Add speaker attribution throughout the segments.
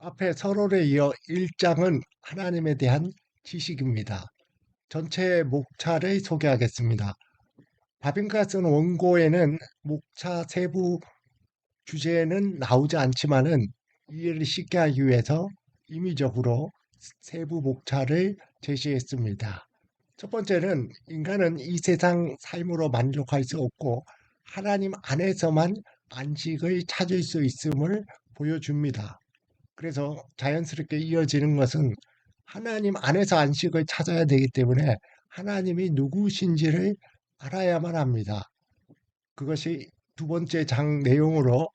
Speaker 1: 앞에 서론에 이어 1장은 하나님에 대한 지식입니다. 전체 목차를 소개하겠습니다. 바빙크가 쓴 원고에는 목차 세부 주제는 나오지 않지만은 이해를 쉽게 하기 위해서 임의적으로 세부 목차를 제시했습니다. 첫 번째는 인간은 이 세상 삶으로 만족할 수 없고 하나님 안에서만 안식을 찾을 수 있음을 보여줍니다. 그래서 자연스럽게 이어지는 것은 하나님 안에서 안식을 찾아야 되기 때문에 하나님이 누구신지를 알아야만 합니다. 그것이 두 번째 장 내용으로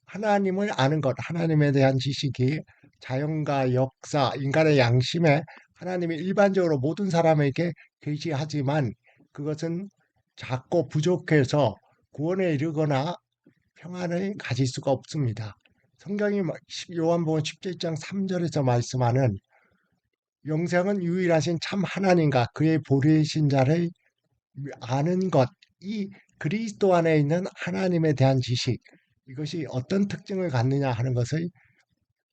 Speaker 1: 하나님을 아는 것, 하나님에 대한 지식이 자연과 역사, 인간의 양심에 하나님이 일반적으로 모든 사람에게 계시하지만 그것은 작고 부족해서 구원에 이르거나 평안을 가질 수가 없습니다. 성경이 요한복음 17장 3절에서 말씀하는 영생은 유일하신 참 하나님과 그의 보내신 자를 아는 것, 이 그리스도 안에 있는 하나님에 대한 지식, 이것이 어떤 특징을 갖느냐 하는 것을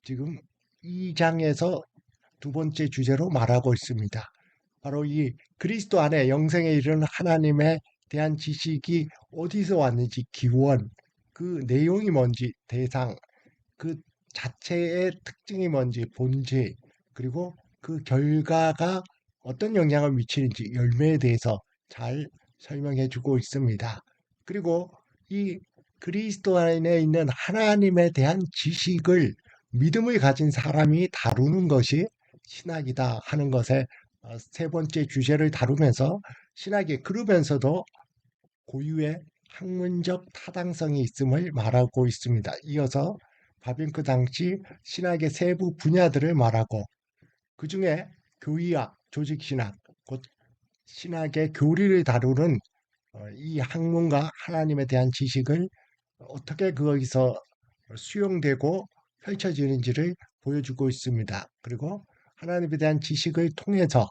Speaker 1: 지금 2장에서 두 번째 주제로 말하고 있습니다. 바로 이 그리스도 안에 영생에 이르는 하나님에 대한 지식이 어디서 왔는지 기원, 그 내용이 뭔지 대상, 그 자체의 특징이 뭔지 본질, 그리고 그 결과가 어떤 영향을 미치는지 열매에 대해서 잘 설명해 주고 있습니다. 그리고 이 그리스도 안에 있는 하나님에 대한 지식을 믿음을 가진 사람이 다루는 것이 신학이다 하는 것에 세 번째 주제를 다루면서 신학이 그러면서도 고유의 학문적 타당성이 있음을 말하고 있습니다. 이어서 바빙크 당시 신학의 세부 분야들을 말하고 그 중에 교의학, 조직신학, 곧 신학의 교리를 다루는 이 학문과 하나님에 대한 지식을 어떻게 거기서 수용되고 펼쳐지는지를 보여주고 있습니다. 그리고 하나님에 대한 지식을 통해서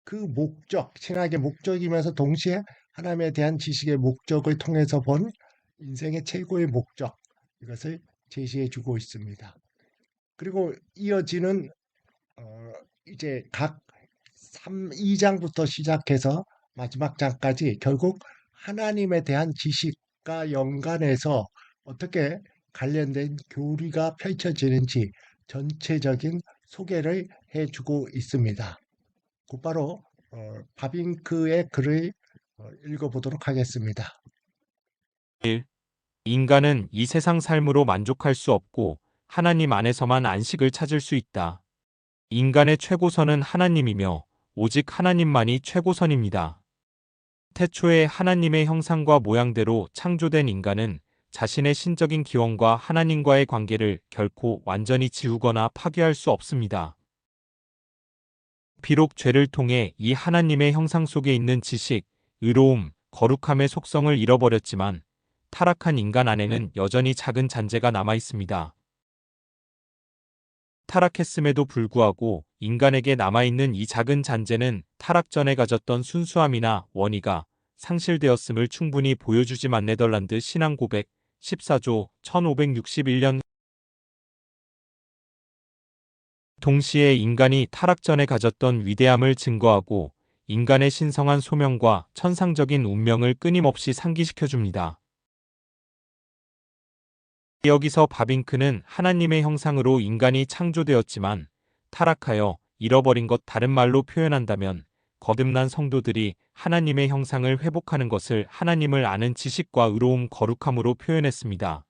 Speaker 1: 그 목적, 신학의 목적이면서 동시에 하나님에 대한 지식의 목적을 통해서 본 인생의 최고의 목적, 이것을 제시해 주고 있습니다. 그리고 이어지는 어, 이제 각 2장부터 시작해서 마지막 장까지 결국 하나님에 대한 지식과 연관해서 어떻게 관련된 교리가 펼쳐지는지 전체적인 소개를 해주고 있습니다. 곧바로 바빙크의 글을 읽어보도록 하겠습니다.
Speaker 2: 1. 인간은 이 세상 삶으로 만족할 수 없고 하나님 안에서만 안식을 찾을 수 있다. 인간의 최고선은 하나님이며 오직 하나님만이 최고선입니다. 태초에 하나님의 형상과 모양대로 창조된 인간은 자신의 신적인 기원과 하나님과의 관계를 결코 완전히 지우거나 파괴할 수 없습니다. 비록 죄를 통해 이 하나님의 형상 속에 있는 지식, 의로움, 거룩함의 속성을 잃어버렸지만 타락한 인간 안에는 여전히 작은 잔재가 남아 있습니다. 타락했음에도 불구하고 인간에게 남아있는 이 작은 잔재는 타락 전에 가졌던 순수함이나 원의가 상실되었음을 충분히 보여주지만 네덜란드 신앙 고백 14조 1561년 동시에 인간이 타락 전에 가졌던 위대함을 증거하고 인간의 신성한 소명과 천상적인 운명을 끊임없이 상기시켜줍니다. 여기서 바빙크는 하나님의 형상으로 인간이 창조되었지만 타락하여 잃어버린 것, 다른 말로 표현한다면 거듭난 성도들이 하나님의 형상을 회복하는 것을 하나님을 아는 지식과 의로움, 거룩함으로 표현했습니다.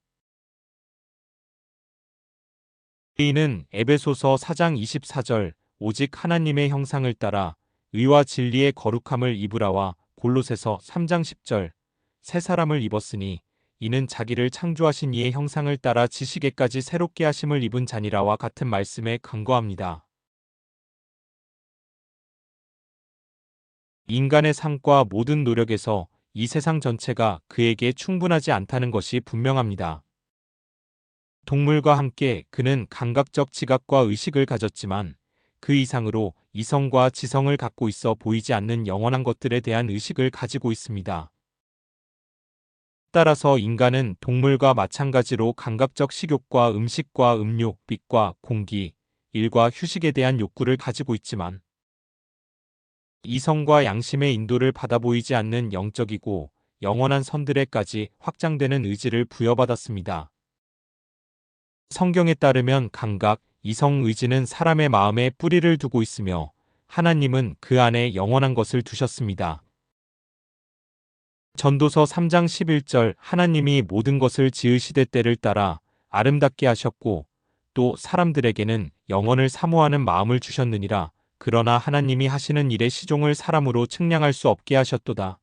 Speaker 2: 이는 에베소서 4장 24절 오직 하나님의 형상을 따라 의와 진리의 거룩함을 입으라와 골로새서 3장 10절 새 사람을 입었으니 이는 자기를 창조하신 이의 형상을 따라 지식에까지 새롭게 하심을 입은 자니라와 같은 말씀에 근거합니다. 인간의 삶과 모든 노력에서 이 세상 전체가 그에게 충분하지 않다는 것이 분명합니다. 동물과 함께 그는 감각적 지각과 의식을 가졌지만 그 이상으로 이성과 지성을 갖고 있어 보이지 않는 영원한 것들에 대한 의식을 가지고 있습니다. 따라서 인간은 동물과 마찬가지로 감각적 식욕과 음식과 음료, 빛과 공기, 일과 휴식에 대한 욕구를 가지고 있지만 이성과 양심의 인도를 받아 보이지 않는 영적이고 영원한 선들에까지 확장되는 의지를 부여받았습니다. 성경에 따르면 감각, 이성 의지는 사람의 마음에 뿌리를 두고 있으며 하나님은 그 안에 영원한 것을 두셨습니다. 전도서 3장 11절 하나님이 모든 것을 지으시되 때를 따라 아름답게 하셨고 또 사람들에게는 영원을 사모하는 마음을 주셨느니라. 그러나 하나님이 하시는 일의 시종을 사람으로 측량할 수 없게 하셨도다.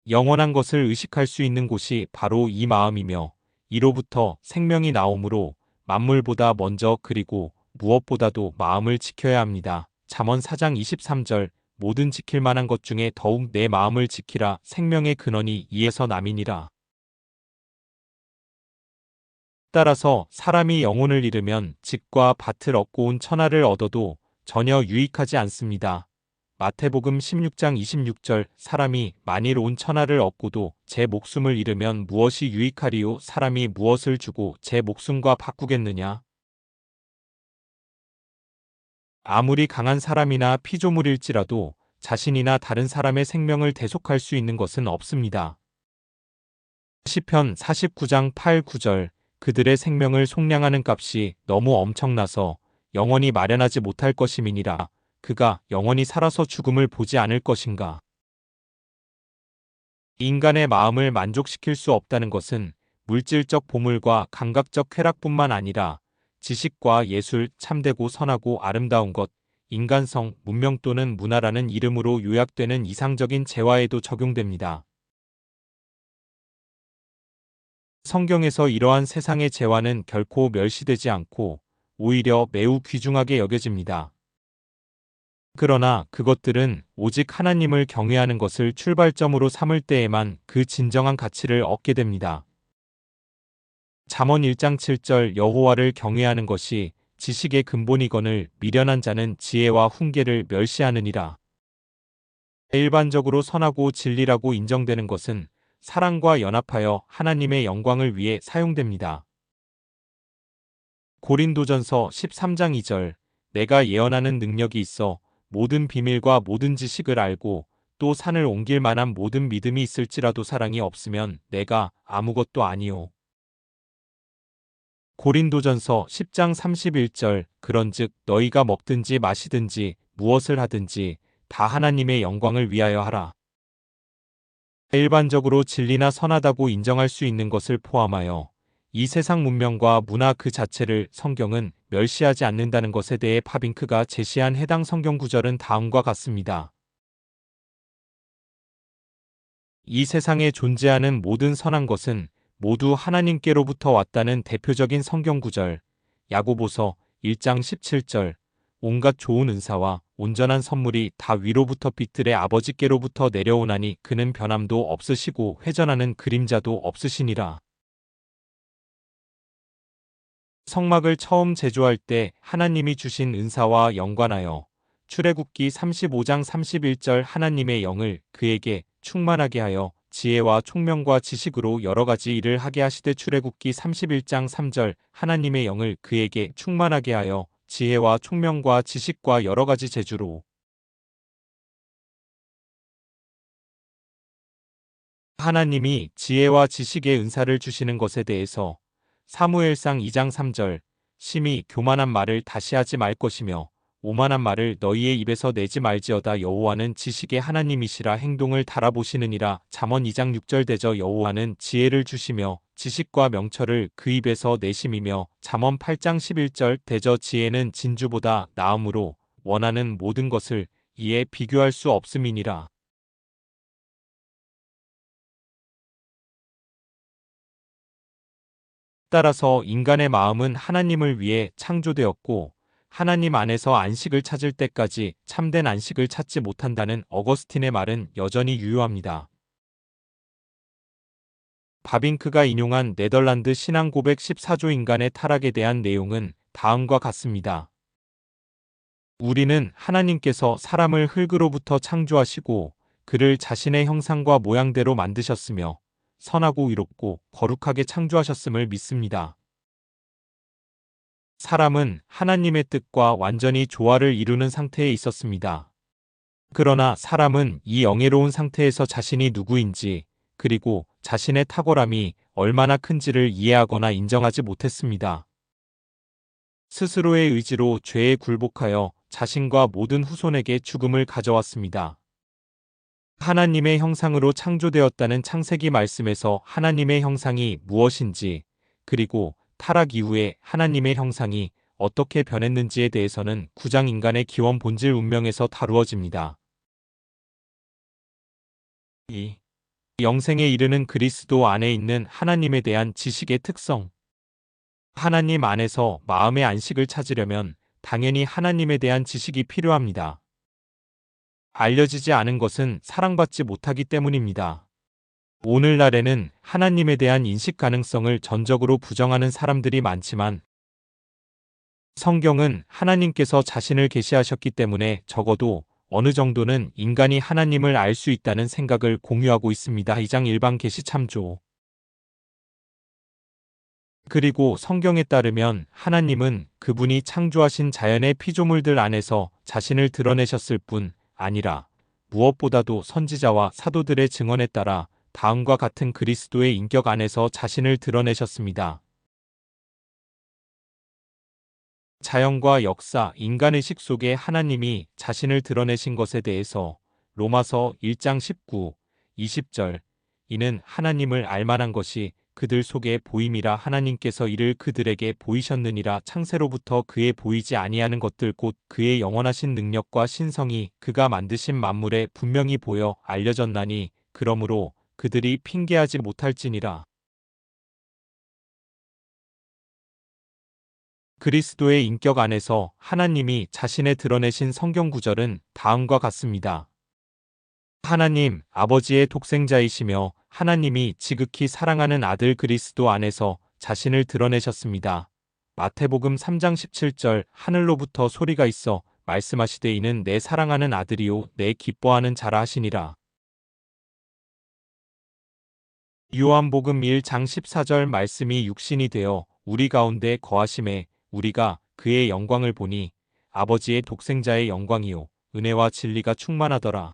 Speaker 2: 영원한 것을 의식할 수 있는 곳이 바로 이 마음이며 이로부터 생명이 나오므로 만물보다 먼저 그리고 무엇보다도 마음을 지켜야 합니다. 잠언 4장 23절 모든 지킬 만한 것 중에 더욱 내 마음을 지키라 생명의 근원이 이에서 남이니라. 따라서 사람이 영혼을 잃으면 집과 밭을 얻고 온 천하를 얻어도 전혀 유익하지 않습니다. 마태복음 16장 26절 사람이 만일 온 천하를 얻고도 제 목숨을 잃으면 무엇이 유익하리요 사람이 무엇을 주고 제 목숨과 바꾸겠느냐. 아무리 강한 사람이나 피조물일지라도 자신이나 다른 사람의 생명을 대속할 수 있는 것은 없습니다. 시편 49장 8, 9절 그들의 생명을 속량하는 값이 너무 엄청나서 영원히 마련하지 못할 것임이니라. 그가 영원히 살아서 죽음을 보지 않을 것인가. 인간의 마음을 만족시킬 수 없다는 것은 물질적 보물과 감각적 쾌락뿐만 아니라 지식과 예술, 참되고 선하고 아름다운 것, 인간성, 문명 또는 문화라는 이름으로 요약되는 이상적인 재화에도 적용됩니다. 성경에서 이러한 세상의 재화는 결코 멸시되지 않고 오히려 매우 귀중하게 여겨집니다. 그러나 그것들은 오직 하나님을 경외하는 것을 출발점으로 삼을 때에만 그 진정한 가치를 얻게 됩니다. 잠언 1장 7절 여호와를 경외하는 것이 지식의 근본이거늘 미련한 자는 지혜와 훈계를 멸시하느니라. 일반적으로 선하고 진리라고 인정되는 것은 사랑과 연합하여 하나님의 영광을 위해 사용됩니다. 고린도전서 13장 2절 내가 예언하는 능력이 있어 모든 비밀과 모든 지식을 알고 또 산을 옮길 만한 모든 믿음이 있을지라도 사랑이 없으면 내가 아무것도 아니요. 고린도전서 10장 31절 그런즉 너희가 먹든지 마시든지 무엇을 하든지 다 하나님의 영광을 위하여 하라. 일반적으로 진리나 선하다고 인정할 수 있는 것을 포함하여 이 세상 문명과 문화 그 자체를 성경은 멸시하지 않는다는 것에 대해 파빙크가 제시한 해당 성경 구절은 다음과 같습니다. 이 세상에 존재하는 모든 선한 것은 모두 하나님께로부터 왔다는 대표적인 성경 구절, 야고보서 1장 17절, 온갖 좋은 은사와 온전한 선물이 다 위로부터 빛들의 아버지께로부터 내려오나니 그는 변함도 없으시고 회전하는 그림자도 없으시니라. 성막을 처음 제조할 때 하나님이 주신 은사와 연관하여 출애굽기 35장 31절 하나님의 영을 그에게 충만하게 하여 지혜와 총명과 지식으로 여러 가지 일을 하게 하시되 출애굽기 31장 3절 하나님의 영을 그에게 충만하게 하여 지혜와 총명과 지식과 여러 가지 재주로 하나님이 지혜와 지식의 은사를 주시는 것에 대해서 사무엘상 2장 3절 심히 교만한 말을 다시 하지 말 것이며 오만한 말을 너희의 입에서 내지 말지어다 여호와는 지식의 하나님이시라 행동을 달아보시느니라 잠언 2장 6절 대저 여호와는 지혜를 주시며 지식과 명철을 그 입에서 내심이며 잠언 8장 11절 대저 지혜는 진주보다 나음으로 원하는 모든 것을 이에 비교할 수 없음이니라. 따라서 인간의 마음은 하나님을 위해 창조되었고 하나님 안에서 안식을 찾을 때까지 참된 안식을 찾지 못한다는 어거스틴의 말은 여전히 유효합니다. 바빙크가 인용한 네덜란드 신앙 고백 14조 인간의 타락에 대한 내용은 다음과 같습니다. 우리는 하나님께서 사람을 흙으로부터 창조하시고 그를 자신의 형상과 모양대로 만드셨으며 선하고 의롭고 거룩하게 창조하셨음을 믿습니다. 사람은 하나님의 뜻과 완전히 조화를 이루는 상태에 있었습니다. 그러나 사람은 이 영예로운 상태에서 자신이 누구인지, 그리고 자신의 탁월함이 얼마나 큰지를 이해하거나 인정하지 못했습니다. 스스로의 의지로 죄에 굴복하여 자신과 모든 후손에게 죽음을 가져왔습니다. 하나님의 형상으로 창조되었다는 창세기 말씀에서 하나님의 형상이 무엇인지, 그리고 타락 이후에 하나님의 형상이 어떻게 변했는지에 대해서는 9장 인간의 기원 본질 운명에서 다루어집니다. 이 영생에 이르는 그리스도 안에 있는 하나님에 대한 지식의 특성. 하나님 안에서 마음의 안식을 찾으려면 당연히 하나님에 대한 지식이 필요합니다. 알려지지 않은 것은 사랑받지 못하기 때문입니다. 오늘날에는 하나님에 대한 인식 가능성을 전적으로 부정하는 사람들이 많지만 성경은 하나님께서 자신을 계시하셨기 때문에 적어도 어느 정도는 인간이 하나님을 알 수 있다는 생각을 공유하고 있습니다. 2장 일반 계시 참조. 그리고 성경에 따르면 하나님은 그분이 창조하신 자연의 피조물들 안에서 자신을 드러내셨을 뿐 아니라 무엇보다도 선지자와 사도들의 증언에 따라 다음과 같은 그리스도의 인격 안에서 자신을 드러내셨습니다. 자연과 역사, 인간의식 속에 하나님이 자신을 드러내신 것에 대해서 로마서 1장 19, 20절 이는 하나님을 알만한 것이 그들 속에 보임이라 하나님께서 이를 그들에게 보이셨느니라 창세로부터 그의 보이지 아니하는 것들 곧 그의 영원하신 능력과 신성이 그가 만드신 만물에 분명히 보여 알려졌나니 그러므로 그들이 핑계하지 못할지니라. 그리스도의 인격 안에서 하나님이 자신의 드러내신 성경 구절은 다음과 같습니다. 하나님, 아버지의 독생자이시며 하나님이 지극히 사랑하는 아들 그리스도 안에서 자신을 드러내셨습니다. 마태복음 3장 17절 하늘로부터 소리가 있어 말씀하시되 이는 내 사랑하는 아들이요 내 기뻐하는 자라 하시니라. 요한복음 1장 14절 말씀이 육신이 되어 우리 가운데 거하심에 우리가 그의 영광을 보니 아버지의 독생자의 영광이요 은혜와 진리가 충만하더라.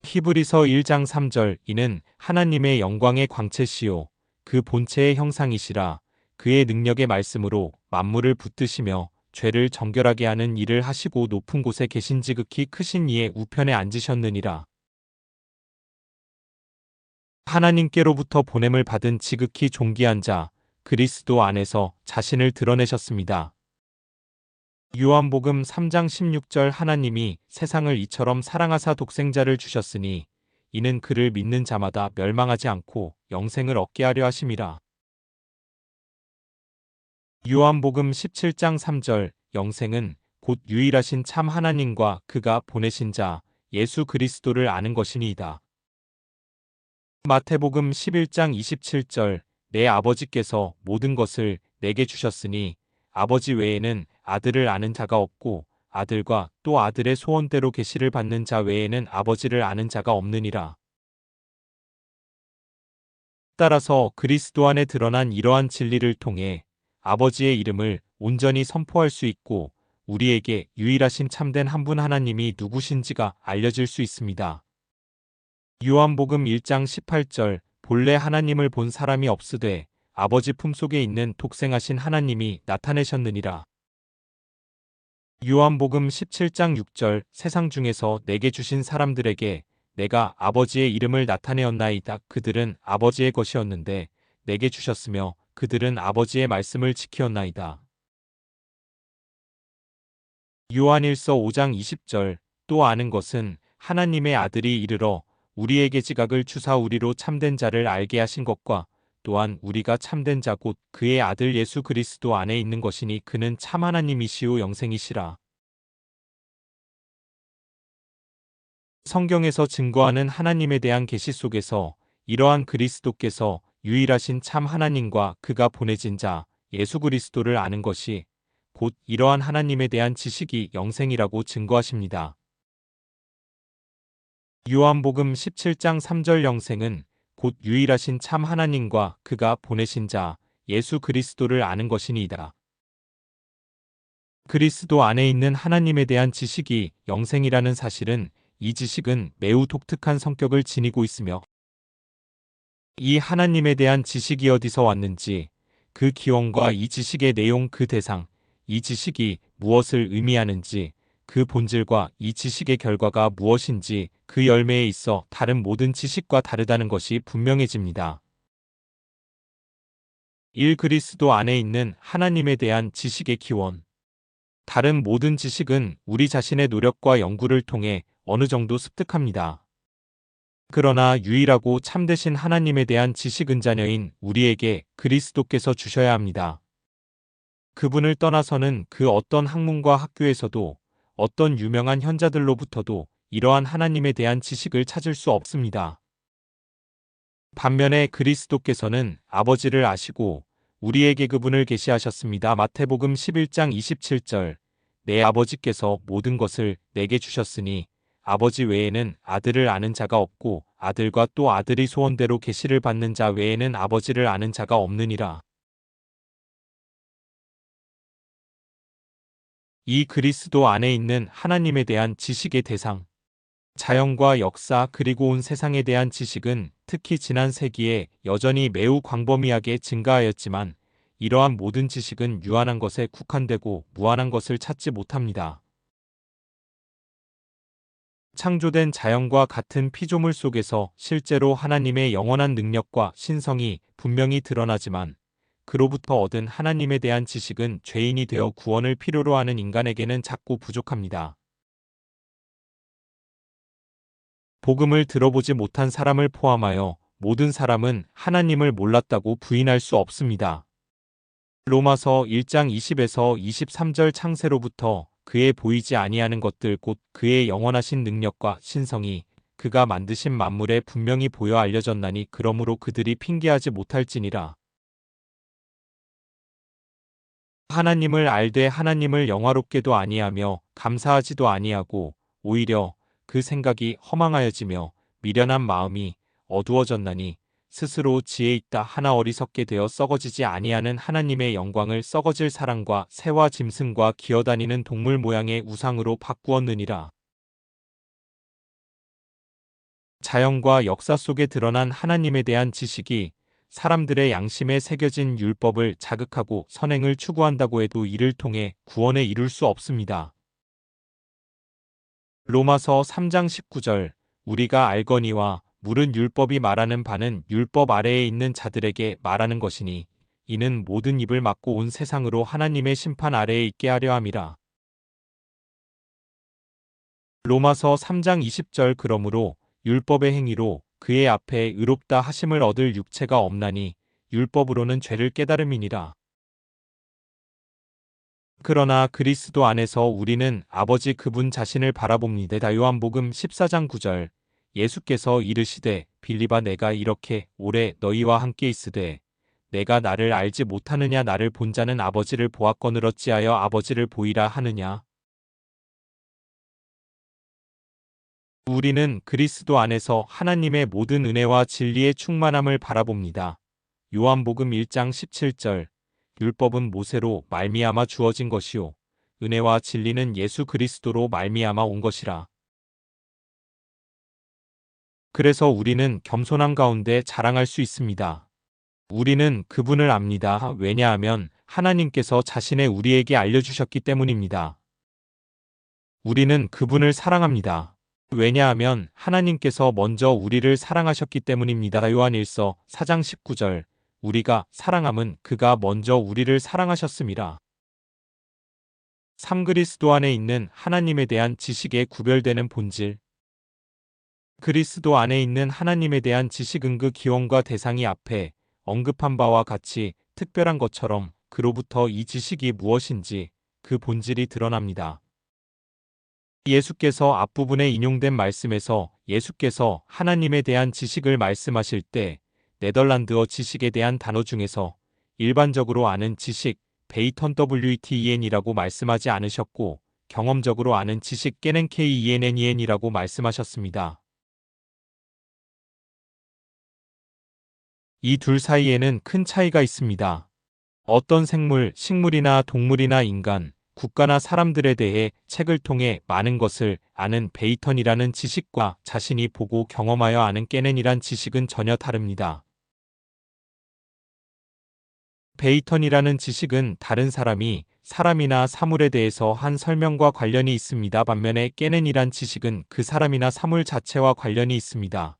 Speaker 2: 히브리서 1장 3절 이는 하나님의 영광의 광채시요 그 본체의 형상이시라 그의 능력의 말씀으로 만물을 붙드시며 죄를 정결하게 하는 일을 하시고 높은 곳에 계신 지극히 크신 이의 우편에 앉으셨느니라. 하나님께로부터 보냄을 받은 지극히 존귀한 자 그리스도 안에서 자신을 드러내셨습니다. 요한복음 3장 16절 하나님이 세상을 이처럼 사랑하사 독생자를 주셨으니 이는 그를 믿는 자마다 멸망하지 않고 영생을 얻게 하려 하심이라. 요한복음 17장 3절 영생은 곧 유일하신 참 하나님과 그가 보내신 자 예수 그리스도를 아는 것이니이다. 마태복음 11장 27절 내 아버지께서 모든 것을 내게 주셨으니 아버지 외에는 아들을 아는 자가 없고 아들과 또 아들의 소원대로 계시를 받는 자 외에는 아버지를 아는 자가 없느니라. 따라서 그리스도 안에 드러난 이러한 진리를 통해 아버지의 이름을 온전히 선포할 수 있고 우리에게 유일하신 참된 한 분 하나님이 누구신지가 알려질 수 있습니다. 요한복음 1장 18절 본래 하나님을 본 사람이 없으되 아버지 품속에 있는 독생하신 하나님이 나타내셨느니라. 요한복음 17장 6절 세상 중에서 내게 주신 사람들에게 내가 아버지의 이름을 나타내었나이다. 그들은 아버지의 것이었는데 내게 주셨으며 그들은 아버지의 말씀을 지키었나이다. 요한일서 5장 20절 또 아는 것은 하나님의 아들이 이르러 우리에게 지각을 주사 우리로 참된 자를 알게 하신 것과 또한 우리가 참된 자 곧 그의 아들 예수 그리스도 안에 있는 것이니 그는 참 하나님이시오 영생이시라. 성경에서 증거하는 하나님에 대한 계시 속에서 이러한 그리스도께서 유일하신 참 하나님과 그가 보내진 자 예수 그리스도를 아는 것이 곧 이러한 하나님에 대한 지식이 영생이라고 증거하십니다. 요한복음 17장 3절 영생은 곧 유일하신 참 하나님과 그가 보내신 자 예수 그리스도를 아는 것이니이다. 그리스도 안에 있는 하나님에 대한 지식이 영생이라는 사실은 이 지식은 매우 독특한 성격을 지니고 있으며 이 하나님에 대한 지식이 어디서 왔는지 그 기원과 이 지식의 내용 그 대상, 이 지식이 무엇을 의미하는지 그 본질과 이 지식의 결과가 무엇인지 그 열매에 있어 다른 모든 지식과 다르다는 것이 분명해집니다. 1. 그리스도 안에 있는 하나님에 대한 지식의 기원. 다른 모든 지식은 우리 자신의 노력과 연구를 통해 어느 정도 습득합니다. 그러나 유일하고 참되신 하나님에 대한 지식은 자녀인 우리에게 그리스도께서 주셔야 합니다. 그분을 떠나서는 그 어떤 학문과 학교에서도 어떤 유명한 현자들로부터도 이러한 하나님에 대한 지식을 찾을 수 없습니다. 반면에 그리스도께서는 아버지를 아시고 우리에게 그분을 계시하셨습니다. 마태복음 11장 27절 내 아버지께서 모든 것을 내게 주셨으니 아버지 외에는 아들을 아는 자가 없고 아들과 또 아들이 소원대로 계시를 받는 자 외에는 아버지를 아는 자가 없느니라. 이 그리스도 안에 있는 하나님에 대한 지식의 대상, 자연과 역사 그리고 온 세상에 대한 지식은 특히 지난 세기에 여전히 매우 광범위하게 증가하였지만 이러한 모든 지식은 유한한 것에 국한되고 무한한 것을 찾지 못합니다. 창조된 자연과 같은 피조물 속에서 실제로 하나님의 영원한 능력과 신성이 분명히 드러나지만 그로부터 얻은 하나님에 대한 지식은 죄인이 되어 구원을 필요로 하는 인간에게는 작고 부족합니다. 복음을 들어보지 못한 사람을 포함하여 모든 사람은 하나님을 몰랐다고 부인할 수 없습니다. 로마서 1장 20에서 23절 창세로부터 그의 보이지 아니하는 것들 곧 그의 영원하신 능력과 신성이 그가 만드신 만물에 분명히 보여 알려졌나니 그러므로 그들이 핑계하지 못할지니라. 하나님을 알되 하나님을 영화롭게도 아니하며 감사하지도 아니하고 오히려 그 생각이 허망하여지며 미련한 마음이 어두워졌나니 스스로 지혜 있다 하나 어리석게 되어 썩어지지 아니하는 하나님의 영광을 썩어질 사랑과 새와 짐승과 기어다니는 동물 모양의 우상으로 바꾸었느니라. 자연과 역사 속에 드러난 하나님에 대한 지식이 사람들의 양심에 새겨진 율법을 자극하고 선행을 추구한다고 해도 이를 통해 구원에 이룰 수 없습니다. 로마서 3장 19절 우리가 알거니와 물은 율법이 말하는 바는 율법 아래에 있는 자들에게 말하는 것이니 이는 모든 입을 막고 온 세상으로 하나님의 심판 아래에 있게 하려 함이라. 로마서 3장 20절 그러므로 율법의 행위로 그의 앞에 의롭다 하심을 얻을 육체가 없나니 율법으로는 죄를 깨달음이니라. 그러나 그리스도 안에서 우리는 아버지 그분 자신을 바라봅니다. 요한복음 14장 9절 예수께서 이르시되 빌립아 내가 이렇게 오래 너희와 함께 있으되 내가 나를 알지 못하느냐 나를 본 자는 아버지를 보았거늘 어찌하여 아버지를 보이라 하느냐. 우리는 그리스도 안에서 하나님의 모든 은혜와 진리의 충만함을 바라봅니다. 요한복음 1장 17절 율법은 모세로 말미암아 주어진 것이요 은혜와 진리는 예수 그리스도로 말미암아 온 것이라. 그래서 우리는 겸손한 가운데 자랑할 수 있습니다. 우리는 그분을 압니다. 왜냐하면 하나님께서 자신의 우리에게 알려주셨기 때문입니다. 우리는 그분을 사랑합니다. 왜냐하면 하나님께서 먼저 우리를 사랑하셨기 때문입니다. 요한일서 4장 19절 우리가 사랑함은 그가 먼저 우리를 사랑하셨음이라. 3. 그리스도 안에 있는 하나님에 대한 지식에 구별되는 본질. 그리스도 안에 있는 하나님에 대한 지식은 그 기원과 대상이 앞에 언급한 바와 같이 특별한 것처럼 그로부터 이 지식이 무엇인지 그 본질이 드러납니다. 예수께서 앞부분에 인용된 말씀에서 예수께서 하나님에 대한 지식을 말씀하실 때 네덜란드어 지식에 대한 단어 중에서 일반적으로 아는 지식, 베이턴 WETEN이라고 말씀하지 않으셨고 경험적으로 아는 지식 깨넨 KENNEN이라고 말씀하셨습니다. 이 둘 사이에는 큰 차이가 있습니다. 어떤 생물, 식물이나 동물이나 인간, 국가나 사람들에 대해 책을 통해 많은 것을 아는 베이턴이라는 지식과 자신이 보고 경험하여 아는 깨넨이란 지식은 전혀 다릅니다. 베이턴이라는 지식은 다른 사람이 사람이나 사물에 대해서 한 설명과 관련이 있습니다. 반면에 깨넨이란 지식은 그 사람이나 사물 자체와 관련이 있습니다.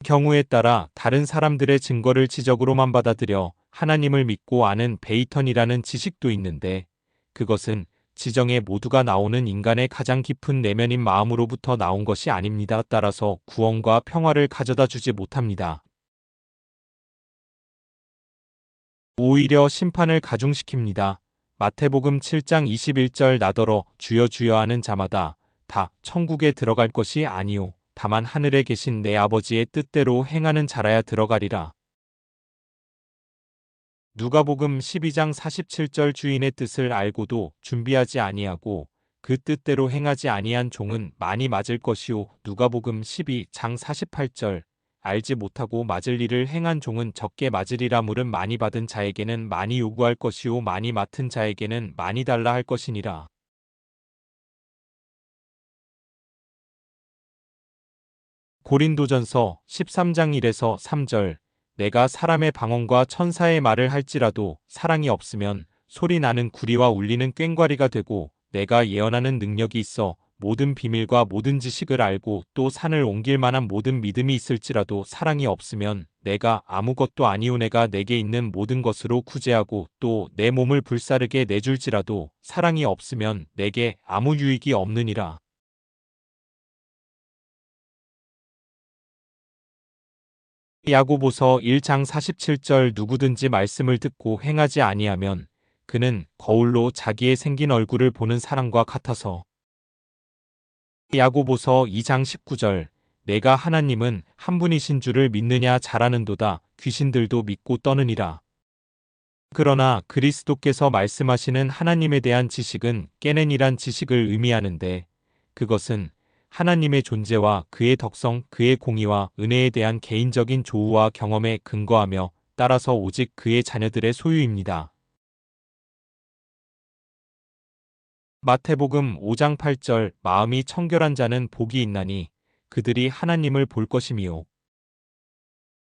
Speaker 2: 경우에 따라 다른 사람들의 증거를 지적으로만 받아들여 하나님을 믿고 아는 베이턴이라는 지식도 있는데 그것은 지정에 모두가 나오는 인간의 가장 깊은 내면인 마음으로부터 나온 것이 아닙니다. 따라서 구원과 평화를 가져다 주지 못합니다. 오히려 심판을 가중시킵니다. 마태복음 7장 21절 나더러 주여 주여 하는 자마다 다 천국에 들어갈 것이 아니요 다만 하늘에 계신 내 아버지의 뜻대로 행하는 자라야 들어가리라. 누가복음 12장 47절 주인의 뜻을 알고도 준비하지 아니하고 그 뜻대로 행하지 아니한 종은 많이 맞을 것이요. 누가복음 12장 48절 알지 못하고 맞을 일을 행한 종은 적게 맞으리라. 물은 많이 받은 자에게는 많이 요구할 것이요 많이 맡은 자에게는 많이 달라 할 것이니라. 고린도전서 13장 1에서 3절 내가 사람의 방언과 천사의 말을 할지라도 사랑이 없으면 소리 나는 구리와 울리는 꽹과리가 되고 내가 예언하는 능력이 있어 모든 비밀과 모든 지식을 알고 또 산을 옮길 만한 모든 믿음이 있을지라도 사랑이 없으면 내가 아무것도 아니오. 내가 내게 있는 모든 것으로 구제하고 또 내 몸을 불사르게 내줄지라도 사랑이 없으면 내게 아무 유익이 없느니라. 야고보서 1장 47절 누구든지 말씀을 듣고 행하지 아니하면 그는 거울로 자기의 생긴 얼굴을 보는 사람과 같아서. 야고보서 2장 19절 내가 하나님은 한 분이신 줄을 믿느냐 잘하는도다 귀신들도 믿고 떠느니라. 그러나 그리스도께서 말씀하시는 하나님에 대한 지식은 깨넨이란 지식을 의미하는데 그것은 하나님의 존재와 그의 덕성, 그의 공의와 은혜에 대한 개인적인 조우와 경험에 근거하며 따라서 오직 그의 자녀들의 소유입니다. 마태복음 5장 8절 마음이 청결한 자는 복이 있나니 그들이 하나님을 볼 것이미요.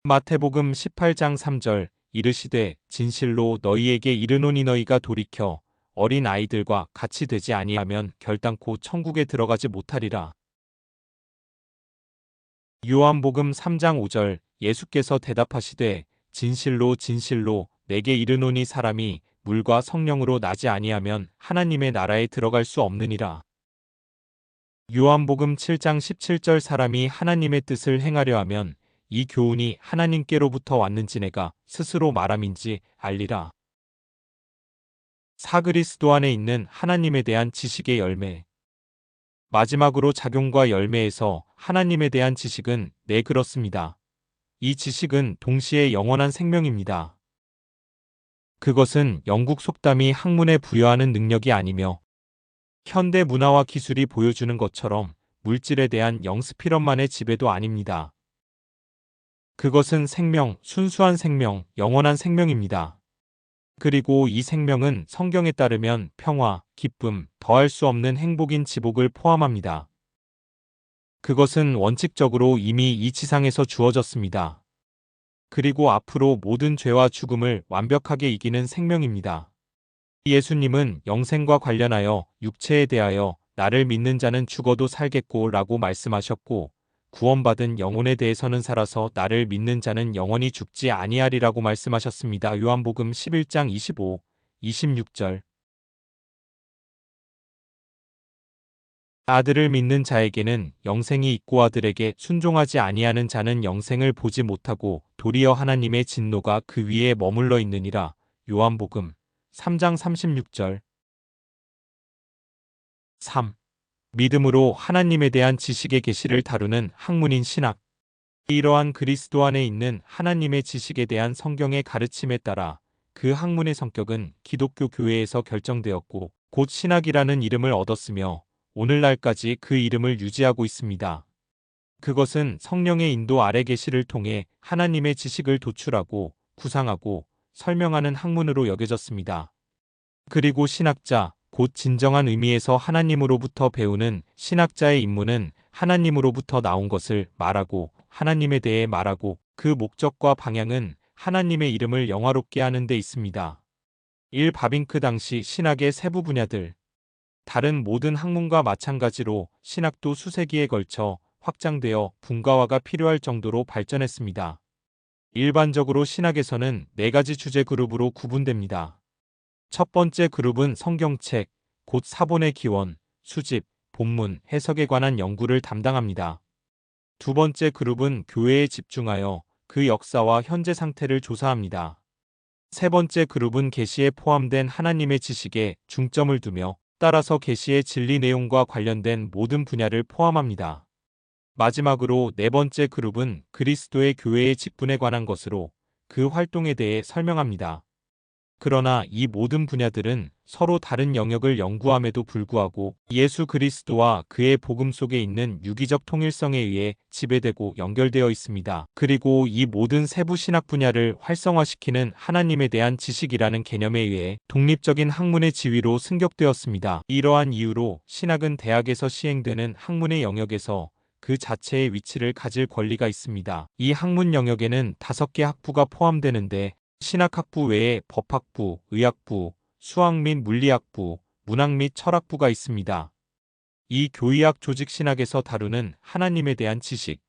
Speaker 2: 마태복음 18장 3절 이르시되 진실로 너희에게 이르노니 너희가 돌이켜 어린 아이들과 같이 되지 아니하면 결단코 천국에 들어가지 못하리라. 요한복음 3장 5절 예수께서 대답하시되 진실로 진실로 내게 이르노니 사람이 물과 성령으로 나지 아니하면 하나님의 나라에 들어갈 수 없느니라. 요한복음 7장 17절 사람이 하나님의 뜻을 행하려 하면 이 교훈이 하나님께로부터 왔는지 내가 스스로 말함인지 알리라. 사그리스도 안에 있는 하나님에 대한 지식의 열매. 마지막으로 작용과 열매에서 하나님에 대한 지식은 네 그렇습니다. 이 지식은 동시에 영원한 생명입니다. 그것은 영국 속담이 학문에 부여하는 능력이 아니며 현대 문화와 기술이 보여주는 것처럼 물질에 대한 영스피런만의 지배도 아닙니다. 그것은 생명, 순수한 생명, 영원한 생명입니다. 그리고 이 생명은 성경에 따르면 평화, 기쁨, 더할 수 없는 행복인 지복을 포함합니다. 그것은 원칙적으로 이미 이 지상에서 주어졌습니다. 그리고 앞으로 모든 죄와 죽음을 완벽하게 이기는 생명입니다. 예수님은 영생과 관련하여 육체에 대하여 나를 믿는 자는 죽어도 살겠고 라고 말씀하셨고 구원받은 영혼에 대해서는 살아서 나를 믿는 자는 영원히 죽지 아니하리라고 말씀하셨습니다. 요한복음 11장 25, 26절 아들을 믿는 자에게는 영생이 있고 아들에게 순종하지 아니하는 자는 영생을 보지 못하고 도리어 하나님의 진노가 그 위에 머물러 있느니라. 요한복음 3장 36절 3. 믿음으로 하나님에 대한 지식의 계시를 다루는 학문인 신학. 이러한 그리스도 안에 있는 하나님의 지식에 대한 성경의 가르침에 따라 그 학문의 성격은 기독교 교회에서 결정되었고 곧 신학이라는 이름을 얻었으며 오늘날까지 그 이름을 유지하고 있습니다. 그것은 성령의 인도 아래 계시를 통해 하나님의 지식을 도출하고 구상하고 설명하는 학문으로 여겨졌습니다. 그리고 신학자, 곧 진정한 의미에서 하나님으로부터 배우는 신학자의 임무는 하나님으로부터 나온 것을 말하고 하나님에 대해 말하고 그 목적과 방향은 하나님의 이름을 영화롭게 하는 데 있습니다. 1. 바빙크 당시 신학의 세부 분야들. 다른 모든 학문과 마찬가지로 신학도 수세기에 걸쳐 확장되어 분과화가 필요할 정도로 발전했습니다. 일반적으로 신학에서는 4가지 주제 그룹으로 구분됩니다. 첫 번째 그룹은 성경책, 곧 사본의 기원, 수집, 본문, 해석에 관한 연구를 담당합니다. 두 번째 그룹은 교회에 집중하여 그 역사와 현재 상태를 조사합니다. 세 번째 그룹은 계시에 포함된 하나님의 지식에 중점을 두며 따라서 계시의 진리 내용과 관련된 모든 분야를 포함합니다. 마지막으로 네 번째 그룹은 그리스도의 교회의 직분에 관한 것으로 그 활동에 대해 설명합니다. 그러나 이 모든 분야들은 서로 다른 영역을 연구함에도 불구하고 예수 그리스도와 그의 복음 속에 있는 유기적 통일성에 의해 지배되고 연결되어 있습니다. 그리고 이 모든 세부 신학 분야를 활성화시키는 하나님에 대한 지식이라는 개념에 의해 독립적인 학문의 지위로 승격되었습니다. 이러한 이유로 신학은 대학에서 시행되는 학문의 영역에서 그 자체의 위치를 가질 권리가 있습니다. 이 학문 영역에는 5개 학부가 포함되는데 신학학부 외에 법학부, 의학부, 수학 및 물리학부, 문학 및 철학부가 있습니다. 이 교의학 조직 신학에서 다루는 하나님에 대한 지식.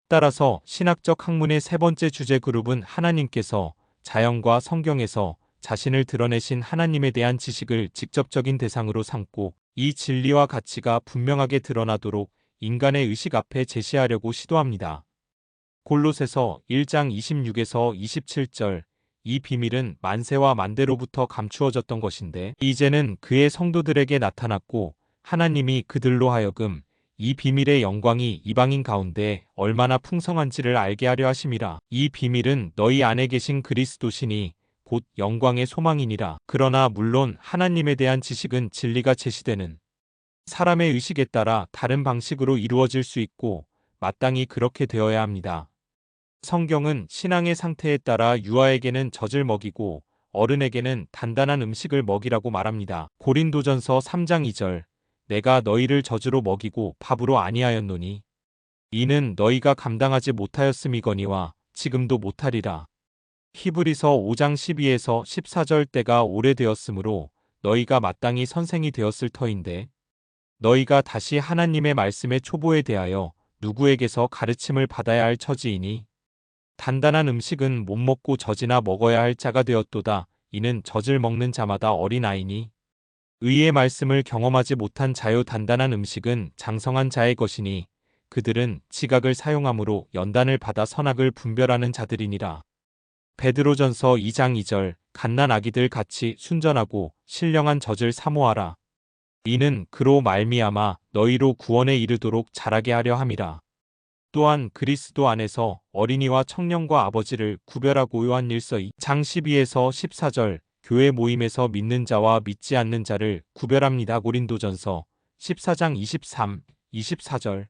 Speaker 2: 따라서 신학적 학문의 세 번째 주제 그룹은 하나님께서 자연과 성경에서 자신을 드러내신 하나님에 대한 지식을 직접적인 대상으로 삼고 이 진리와 가치가 분명하게 드러나도록 인간의 의식 앞에 제시하려고 시도합니다. 골로새서 1장 26에서 27절. 이 비밀은 만세와 만대로부터 감추어졌던 것인데 이제는 그의 성도들에게 나타났고 하나님이 그들로 하여금 이 비밀의 영광이 이방인 가운데 얼마나 풍성한지를 알게 하려 하심이라. 이 비밀은 너희 안에 계신 그리스도시니 곧 영광의 소망이니라. 그러나 물론 하나님에 대한 지식은 진리가 제시되는 사람의 의식에 따라 다른 방식으로 이루어질 수 있고 마땅히 그렇게 되어야 합니다. 성경은 신앙의 상태에 따라 유아에게는 젖을 먹이고 어른에게는 단단한 음식을 먹이라고 말합니다. 고린도전서 3장 2절. 내가 너희를 젖으로 먹이고 밥으로 아니하였노니 이는 너희가 감당하지 못하였음이거니와 지금도 못하리라. 히브리서 5장 12에서 14절. 때가 오래되었으므로 너희가 마땅히 선생이 되었을 터인데 너희가 다시 하나님의 말씀의 초보에 대하여 누구에게서 가르침을 받아야 할 처지이니 단단한 음식은 못 먹고 젖이나 먹어야 할 자가 되었도다. 이는 젖을 먹는 자마다 어린아이니 의의 말씀을 경험하지 못한 자요. 단단한 음식은 장성한 자의 것이니 그들은 지각을 사용함으로 연단을 받아 선악을 분별하는 자들이니라. 베드로전서 2장 2절. 갓난 아기들 같이 순전하고 신령한 젖을 사모하라. 이는 그로 말미암아 너희로 구원에 이르도록 자라게 하려 함이라. 또한 그리스도 안에서 어린이와 청년과 아버지를 구별하고 요한일서 2장 12에서 14절. 교회 모임에서 믿는 자와 믿지 않는 자를 구별합니다. 고린도전서 14장 23, 24절.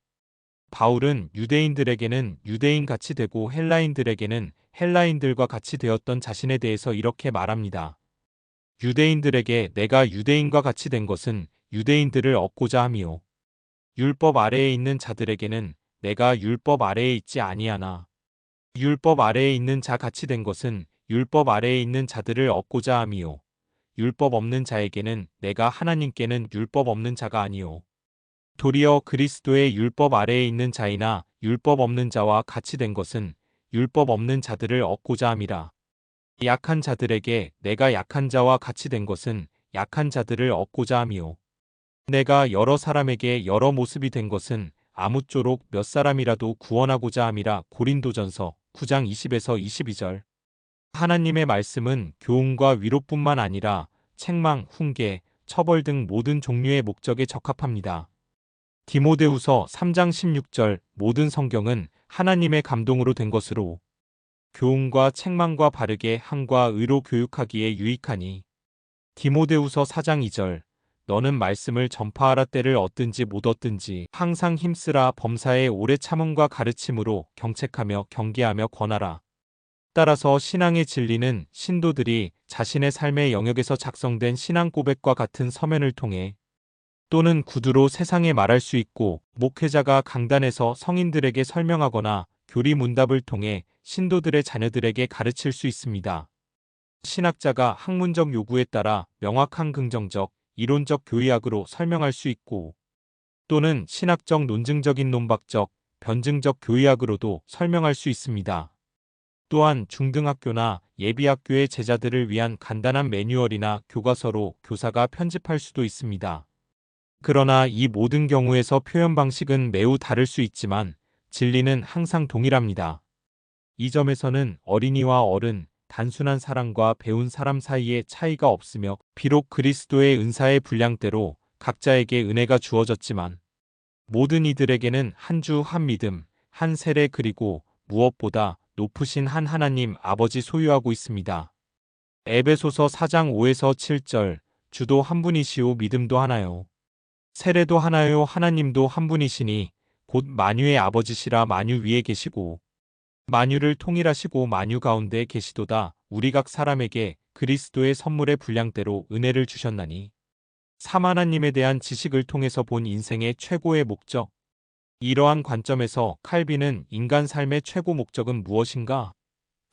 Speaker 2: 바울은 유대인들에게는 유대인 같이 되고 헬라인들에게는 헬라인들과 같이 되었던 자신에 대해서 이렇게 말합니다. 유대인들에게 내가 유대인과 같이 된 것은 유대인들을 얻고자 함이요. 율법 아래에 있는 자들에게는 내가 율법 아래에 있지 아니하나 율법 아래에 있는 자 같이 된 것은 율법 아래에 있는 자들을 얻고자 함이요. 율법 없는 자에게는 내가 하나님께는 율법 없는 자가 아니요. 도리어 그리스도의 율법 아래에 있는 자이나 율법 없는 자와 같이 된 것은 율법 없는 자들을 얻고자 함이라. 약한 자들에게 내가 약한 자와 같이 된 것은 약한 자들을 얻고자 함이요. 내가 여러 사람에게 여러 모습이 된 것은 아무쪼록 몇 사람이라도 구원하고자 함이라. 고린도전서 9장 20에서 22절. 하나님의 말씀은 교훈과 위로뿐만 아니라 책망, 훈계, 처벌 등 모든 종류의 목적에 적합합니다. 디모데후서 3장 16절. 모든 성경은 하나님의 감동으로 된 것으로 교훈과 책망과 바르게 함과 의로 교육하기에 유익하니. 디모데후서 4장 2절. 너는 말씀을 전파하라. 때를 얻든지 못 얻든지 항상 힘쓰라. 범사에 오래 참음과 가르침으로 경책하며 경계하며 권하라. 따라서 신앙의 진리는 신도들이 자신의 삶의 영역에서 작성된 신앙 고백과 같은 서면을 통해 또는 구두로 세상에 말할 수 있고, 목회자가 강단에서 성인들에게 설명하거나 교리 문답을 통해 신도들의 자녀들에게 가르칠 수 있습니다. 신학자가 학문적 요구에 따라 명확한 긍정적, 이론적 교리학으로 설명할 수 있고, 또는 신학적 논증적인 논박적, 변증적 교리학으로도 설명할 수 있습니다. 또한 중등학교나 예비학교의 제자들을 위한 간단한 매뉴얼이나 교과서로 교사가 편집할 수도 있습니다. 그러나 이 모든 경우에서 표현 방식은 매우 다를 수 있지만 진리는 항상 동일합니다. 이 점에서는 어린이와 어른, 단순한 사람과 배운 사람 사이에 차이가 없으며, 비록 그리스도의 은사의 분량대로 각자에게 은혜가 주어졌지만 모든 이들에게는 한 주, 한 믿음, 한 세례, 그리고 무엇보다 높으신 한 하나님 아버지 소유하고 있습니다. 에베소서 4장 5에서 7절, 주도 한 분이시오 믿음도 하나요. 세례도 하나요. 하나님도 한 분이시니 곧 만유의 아버지시라. 만유 위에 계시고 만유를 통일하시고 만유 가운데 계시도다. 우리 각 사람에게 그리스도의 선물의 분량대로 은혜를 주셨나니. 하나님에 대한 지식을 통해서 본 인생의 최고의 목적. 이러한 관점에서 칼빈은 인간 삶의 최고 목적은 무엇인가?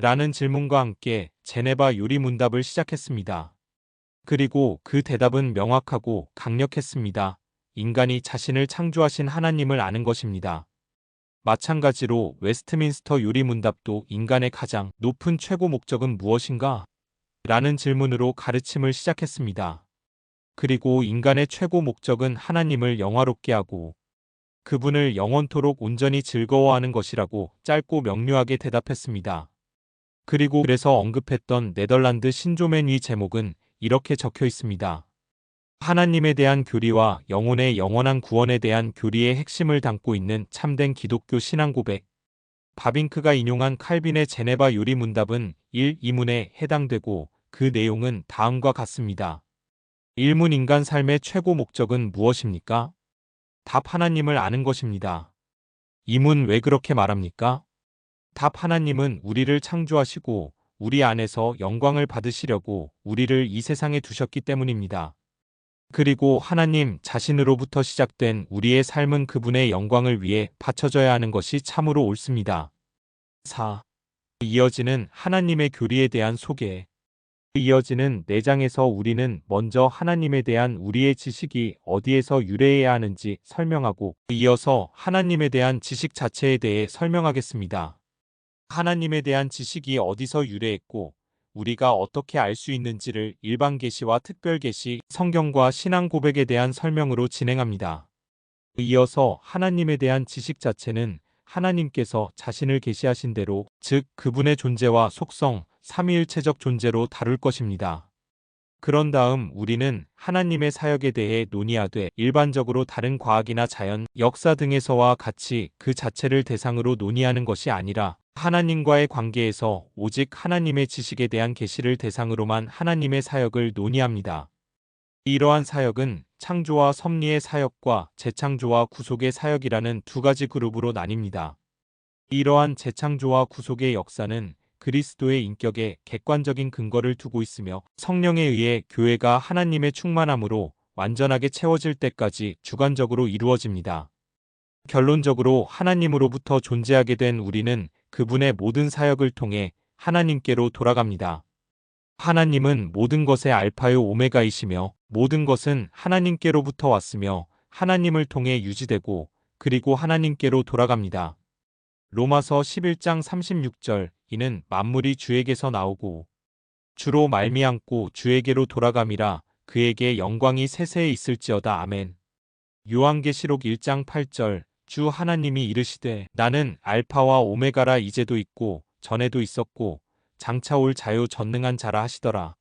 Speaker 2: 라는 질문과 함께 제네바 요리 문답을 시작했습니다. 그리고 그 대답은 명확하고 강력했습니다. 인간이 자신을 창조하신 하나님을 아는 것입니다. 마찬가지로 웨스트민스터 요리 문답도 인간의 가장 높은 최고 목적은 무엇인가? 라는 질문으로 가르침을 시작했습니다. 그리고 인간의 최고 목적은 하나님을 영화롭게 하고 그분을 영원토록 온전히 즐거워하는 것이라고 짧고 명료하게 대답했습니다. 그리고 그래서 언급했던 네덜란드 신조맨 위 제목은 이렇게 적혀 있습니다. 하나님에 대한 교리와 영혼의 영원한 구원에 대한 교리의 핵심을 담고 있는 참된 기독교 신앙 고백. 바빙크가 인용한 칼빈의 제네바 요리 문답은 1. 이문에 해당되고 그 내용은 다음과 같습니다. 1문 인간 삶의 최고 목적은 무엇입니까? 답 하나님을 아는 것입니다. 2문 왜 그렇게 말합니까? 답 하나님은 우리를 창조하시고 우리 안에서 영광을 받으시려고 우리를 이 세상에 두셨기 때문입니다. 그리고 하나님 자신으로부터 시작된 우리의 삶은 그분의 영광을 위해 바쳐져야 하는 것이 참으로 옳습니다. 4. 이어지는 하나님의 교리에 대한 소개. 이어지는 4장에서 우리는 먼저 하나님에 대한 우리의 지식이 어디에서 유래해야 하는지 설명하고, 이어서 하나님에 대한 지식 자체에 대해 설명하겠습니다. 하나님에 대한 지식이 어디서 유래했고 우리가 어떻게 알 수 있는지를 일반 계시와 특별 계시, 성경과 신앙 고백에 대한 설명으로 진행합니다. 이어서 하나님에 대한 지식 자체는 하나님께서 자신을 계시하신 대로, 즉 그분의 존재와 속성, 삼위일체적 존재로 다룰 것입니다. 그런 다음 우리는 하나님의 사역에 대해 논의하되, 일반적으로 다른 과학이나 자연, 역사 등에서와 같이 그 자체를 대상으로 논의하는 것이 아니라 하나님과의 관계에서 오직 하나님의 지식에 대한 계시를 대상으로만 하나님의 사역을 논의합니다. 이러한 사역은 창조와 섭리의 사역과 재창조와 구속의 사역이라는 두 가지 그룹으로 나뉩니다. 이러한 재창조와 구속의 역사는 그리스도의 인격에 객관적인 근거를 두고 있으며, 성령에 의해 교회가 하나님의 충만함으로 완전하게 채워질 때까지 주관적으로 이루어집니다. 결론적으로 하나님으로부터 존재하게 된 우리는 그분의 모든 사역을 통해 하나님께로 돌아갑니다. 하나님은 모든 것의 알파요 오메가이시며 모든 것은 하나님께로부터 왔으며 하나님을 통해 유지되고 그리고 하나님께로 돌아갑니다. 로마서 11장 36절, 이는 만물이 주에게서 나오고 주로 말미암고 주에게로 돌아감이라. 그에게 영광이 세세에 있을지어다. 아멘. 요한계시록 1장 8절, 주 하나님이 이르시되 나는 알파와 오메가라. 이제도 있고 전에도 있었고 장차 올 자요 전능한 자라 하시더라.